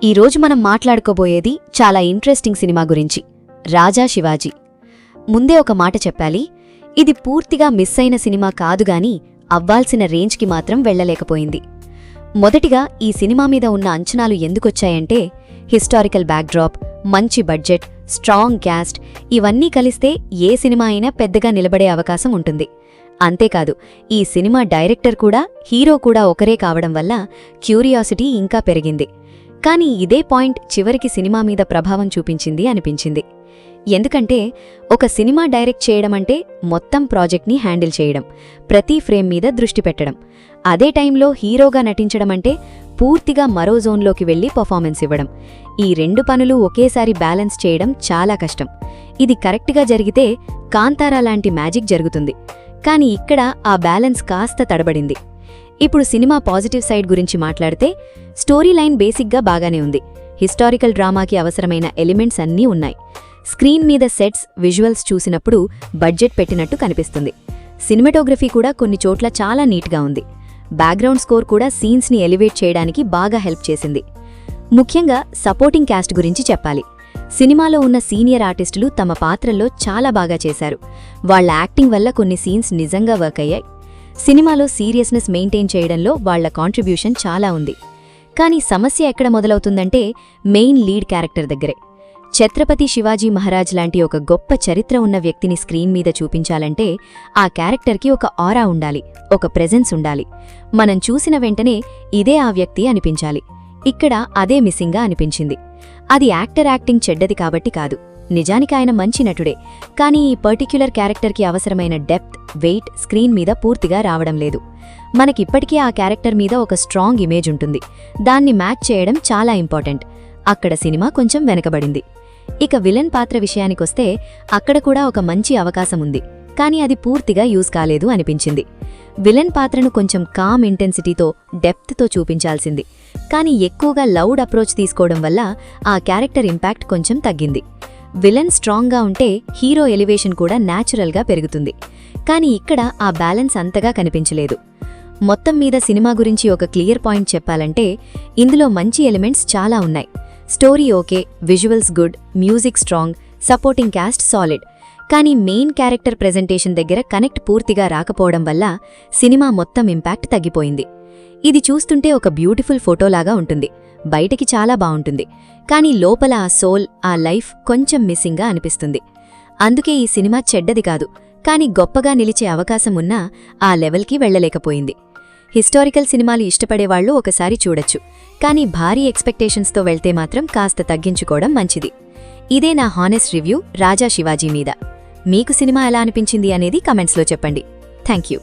ఈరోజు మనం మాట్లాడుకోబోయేది చాలా ఇంట్రెస్టింగ్ సినిమా గురించి, రాజా శివాజీ. ముందే ఒక మాట చెప్పాలి, ఇది పూర్తిగా మిస్ అయిన సినిమా కాదుగాని అవ్వాల్సిన రేంజ్కి మాత్రం వెళ్లలేకపోయింది. మొదటిగా ఈ సినిమా మీద ఉన్న అంచనాలు ఎందుకొచ్చాయంటే, హిస్టారికల్ బ్యాక్డ్రాప్, మంచి బడ్జెట్, స్ట్రాంగ్ క్యాస్ట్, ఇవన్నీ కలిస్తే ఏ సినిమా అయినా పెద్దగా నిలబడే అవకాశం ఉంటుంది. అంతేకాదు, ఈ సినిమా డైరెక్టర్ కూడా హీరో కూడా ఒకరే కావడం వల్ల క్యూరియాసిటీ ఇంకా పెరిగింది. కానీ ఇదే పాయింట్ చివరికి సినిమా మీద ప్రభావం చూపించింది అనిపించింది. ఎందుకంటే ఒక సినిమా డైరెక్ట్ చేయడమంటే మొత్తం ప్రాజెక్ట్ని హ్యాండిల్ చేయడం, ప్రతి ఫ్రేమ్ మీద దృష్టి పెట్టడం. అదే టైంలో హీరోగా నటించడమంటే పూర్తిగా మరో జోన్లోకి వెళ్లి పర్ఫార్మెన్స్ ఇవ్వడం. ఈ రెండు పనులు ఒకేసారి బ్యాలెన్స్ చేయడం చాలా కష్టం. ఇది కరెక్ట్గా జరిగితే కాంతారా లాంటి మ్యాజిక్ జరుగుతుంది. కానీ ఇక్కడ ఆ బ్యాలెన్స్ కాస్త తడబడింది. ఇప్పుడు సినిమా పాజిటివ్ సైడ్ గురించి మాట్లాడితే, స్టోరీ లైన్ బేసిక్గా బాగానే ఉంది. హిస్టారికల్ డ్రామాకి అవసరమైన ఎలిమెంట్స్ అన్నీ ఉన్నాయి. స్క్రీన్ మీద సెట్స్, విజువల్స్ చూసినప్పుడు బడ్జెట్ పెట్టినట్టు కనిపిస్తుంది. సినిమాటోగ్రఫీ కూడా కొన్ని చోట్ల చాలా నీట్గా ఉంది. బ్యాక్గ్రౌండ్ స్కోర్ కూడా సీన్స్ని ఎలివేట్ చేయడానికి బాగా హెల్ప్ చేసింది. ముఖ్యంగా సపోర్టింగ్ క్యాస్ట్ గురించి చెప్పాలి. సినిమాలో ఉన్న సీనియర్ ఆర్టిస్టులు తమ పాత్రల్లో చాలా బాగా చేశారు. వాళ్ల యాక్టింగ్ వల్ల కొన్ని సీన్స్ నిజంగా వర్క్ అయ్యాయి. సినిమాలో సీరియస్నెస్ మెయింటైన్ చేయడంలో వాళ్ల కాంట్రిబ్యూషన్ చాలా ఉంది. కానీ సమస్య ఎక్కడ మొదలవుతుందంటే, మెయిన్ లీడ్ క్యారెక్టర్ దగ్గరే. ఛత్రపతి శివాజీ మహారాజ్ లాంటి ఒక గొప్ప చరిత్ర ఉన్న వ్యక్తిని స్క్రీన్ మీద చూపించాలంటే ఆ క్యారెక్టర్కి ఒక ఆరా ఉండాలి, ఒక ప్రెజెన్స్ ఉండాలి. మనం చూసిన వెంటనే ఇదే ఆ వ్యక్తి అనిపించాలి. ఇక్కడ అదే మిస్సింగ్గా అనిపించింది. అది యాక్టింగ్ చెడ్డది కాబట్టి కాదు, నిజానికి ఆయన మంచి నటుడే. కానీ ఈ పర్టిక్యులర్ క్యారెక్టర్కి అవసరమైన డెప్త్, వెయిట్ స్క్రీన్ మీద పూర్తిగా రావడం లేదు. మనకిప్పటికీ ఆ క్యారెక్టర్ మీద ఒక స్ట్రాంగ్ ఇమేజ్ ఉంటుంది. దాన్ని మ్యాచ్ చేయడం చాలా ఇంపార్టెంట్. అక్కడ సినిమా కొంచెం వెనకబడింది. ఇక విలన్ పాత్ర విషయానికొస్తే, అక్కడ కూడా ఒక మంచి అవకాశం ఉంది. కానీ అది పూర్తిగా యూజ్ కాలేదు అనిపించింది. విలన్ పాత్రను కొంచెం కామ్ ఇంటెన్సిటీతో, డెప్త్తో చూపించాల్సింది. కానీ ఎక్కువగా లౌడ్ అప్రోచ్ తీసుకోవడం వల్ల ఆ క్యారెక్టర్ ఇంపాక్ట్ కొంచెం తగ్గింది. విలన్ స్ట్రాంగ్గా ఉంటే హీరో ఎలివేషన్ కూడా న్యాచురల్గా పెరుగుతుంది. కానీ ఇక్కడ ఆ బ్యాలెన్స్ అంతగా కనిపించలేదు. మొత్తం మీద సినిమా గురించి ఒక క్లియర్ పాయింట్ చెప్పాలంటే, ఇందులో మంచి ఎలిమెంట్స్ చాలా ఉన్నాయి. Story okay, visuals good, music strong, supporting caste solid. కానీ మెయిన్ క్యారెక్టర్ ప్రెజెంటేషన్ దగ్గర కనెక్ట్ పూర్తిగా రాకపోవడం వల్ల సినిమా మొత్తం ఇంపాక్ట్ తగ్గిపోయింది. ఇది చూస్తుంటే ఒక బ్యూటిఫుల్ ఫోటోలాగా ఉంటుంది, బయటికి చాలా బావుంటుంది. కానీ లోపల ఆ సోల్, ఆ లైఫ్ కొంచెం మిస్సింగ్గా అనిపిస్తుంది. అందుకే ఈ సినిమా చెడ్డది కాదు, కానీ గొప్పగా నిలిచే అవకాశం ఉన్నా ఆ లెవెల్కి వెళ్లలేకపోయింది. హిస్టారికల్ సినిమాలు ఇష్టపడేవాళ్లు ఒకసారి చూడొచ్చు, కానీ భారీ ఎక్స్పెక్టేషన్స్తో వెళ్తే మాత్రం కాస్త తగ్గించుకోవడం మంచిది. ఇదే నా హానెస్ట్ రివ్యూ రాజా శివాజీ మీద. మీకు సినిమా ఎలా అనిపించింది అనేది కమెంట్స్లో చెప్పండి. Thank you.